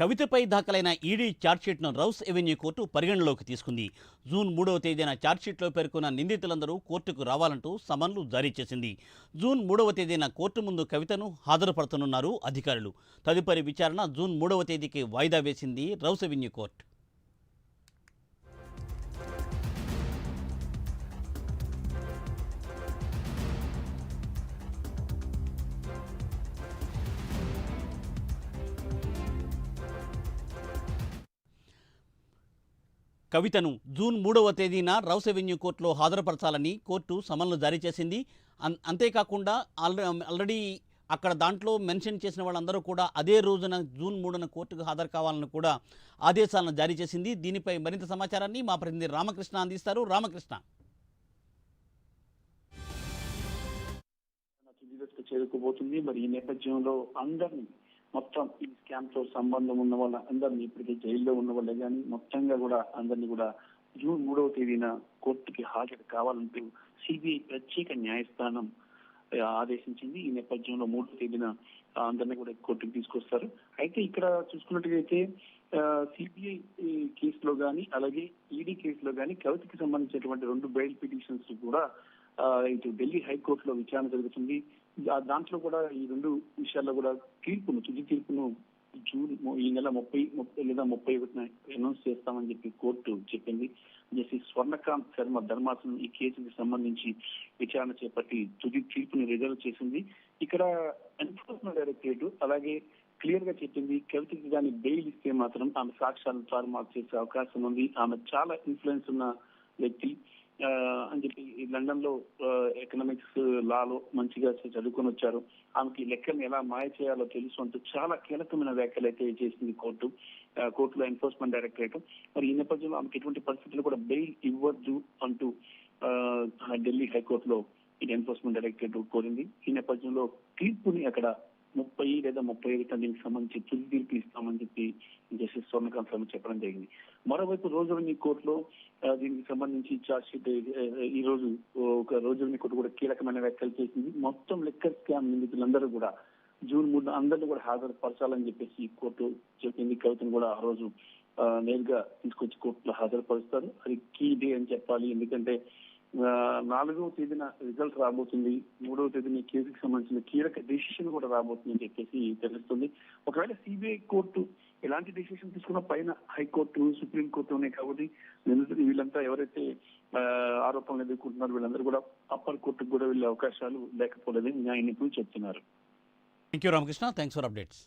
కవితపై దాఖలైన ED ఛార్జ్షీట్ను rows avenue court పరిగణలోకి తీసుకుంది. జూన్ 3వ తేదీన ఛార్జ్షీట్లో పేర్కొన్న నిందితులందరూ కోర్టుకు రావాలంటూ సమన్లు జారీ చేసింది. జూన్ 3వ తేదీన కోర్టు ముందు కవితను హాజరుపరచనున్నారు అధికారులు. తదుపరి విచారణ జూన్ 3వ తేదీకి వాయిదా వేసింది రౌస్ ఎవెన్యూ కోర్టు. కవితను జూన్ 3వ తేదీన రౌస్ ఎవెన్యూ కోర్టులో హాజరుపరచాలని కోర్టు సమన్లు జారీ చేసింది. అంతేకాకుండా ఆల్రెడీ అక్కడ దాంట్లో మెన్షన్ చేసిన వాళ్ళందరూ కూడా అదే రోజున జూన్ 3న కోర్టుకు హాజరు కావాలని కూడా ఆదేశాలను జారీ చేసింది. దీనిపై మరింత సమాచారాన్ని మా ప్రతినిధి రామకృష్ణ అందిస్తారు. రామకృష్ణ. చేరుకోబోతుంది. మరి ఈ నేపథ్యంలో అందరినీ మొత్తం ఈ స్కామ్ తో సంబంధం ఉన్న వాళ్ళ అందరినీ ఇప్పటికే జైల్లో ఉన్న వాళ్ళే కానీ మొత్తంగా కూడా అందరినీ కూడా జూన్ 3వ తేదీన కోర్టుకి హాజరు కావాలంటూ సిబిఐ ప్రత్యేక న్యాయస్థానం ఆదేశించింది. ఈ నేపథ్యంలో 3వ తేదీన అందరినీ కూడా కోర్టుకు తీసుకొస్తారు. అయితే ఇక్కడ చూసుకున్నట్టుగైతే సిబిఐ కేసులో కానీ అలాగే ఈడీ కేసులో కానీ కవితకి సంబంధించినటువంటి 2 బెయిల్ పిటిషన్స్ కూడా ఇటు ఢిల్లీ హైకోర్టులో విచారణ జరుగుతుంది. దాంట్లో కూడా ఈ 2 విషయాల్లో కూడా తుది తీర్పును జూన్ ఈ నెల 30 లేదా 31న అనౌన్స్ చేస్తామని చెప్పి కోర్టు చెప్పింది. జస్టిస్ స్వర్ణకాంత్ శర్మ ధర్మాసనం ఈ కేసుకి సంబంధించి విచారణ చేపట్టి తుది తీర్పుని రిజర్వ్ చేసింది. ఇక్కడ ఎన్ఫోర్స్మెంట్ డైరెక్టరేట్ అలాగే క్లియర్ గా చెప్పింది, కవితకి కానీ బెయిల్ ఇస్తే మాత్రం ఆమె సాక్ష్యాలను తారుమారు చేసే అవకాశం ఉంది. ఆమె చాలా ఇన్ఫ్లుయెన్స్ ఉన్న వ్యక్తి అని చెప్పి లండన్ లో ఎకనామిక్స్ లాలో మంచిగా చదువుకొని వచ్చారు. ఆమెకి లెక్కల్ని ఎలా మాయ చేయాలో తెలుసు అంటూ చాలా కీలకమైన వ్యాఖ్యలు అయితే చేసింది కోర్టులో ఎన్ఫోర్స్మెంట్ డైరెక్టరేట్. మరి ఈ నేపథ్యంలో ఆమెకి ఎటువంటి పరిస్థితుల్లో కూడా బెయిల్ ఇవ్వద్దు అంటూ ఢిల్లీ హైకోర్టులో ఇది ఎన్ఫోర్స్మెంట్ డైరెక్టరేట్ కోరింది. ఈ నేపథ్యంలో తీర్పుని అక్కడ 30 లేదా 35 దీనికి సంబంధించి తుది తీర్పు ఇస్తామని చెప్పి జస్టిస్ స్వర్ణకాంత్ శర్మ చెప్పడం జరిగింది. మరోవైపు రోజువెన్నీ కోర్టులో దీనికి సంబంధించి ఛార్జ్ షీట్ ఈ రోజు ఒక రోజువెన్నీ కోర్టు కూడా కీలకమైన వ్యాఖ్యలు చేసింది. మొత్తం లిక్కర్ స్కామ్ నిందితులందరూ కూడా జూన్ 3న అందరినీ కూడా హాజరుపరచాలని చెప్పేసి కోర్టు చెప్పింది. కవితను కూడా ఆ రోజు నేరుగా తీసుకొచ్చి కోర్టులో హాజరుపరుస్తారు. అది కీ డే అని చెప్పాలి. ఎందుకంటే 4వ తేదీన రిజల్ట్ రాబోతుంది. 3వ తేదీన కేసుకి సంబంధించిన కీలక డెసిషన్ కూడా రాబోతుంది అని చెప్పేసి తెలుస్తుంది. ఒకవేళ సిబిఐ కోర్టు ఎలాంటి డెసిషన్ తీసుకున్న పైన హైకోర్టు సుప్రీంకోర్టునే కాబట్టి వీళ్ళంతా ఎవరైతే ఆరోపణలు ఎదుర్కొంటున్నారో వీళ్ళందరూ కూడా అప్పర్ కోర్టుకు కూడా వెళ్ళే అవకాశాలు లేకపోలేదని న్యాయ నిపుణులు చెప్తున్నారు. Thank you Ramakrishna. Thanks for updates.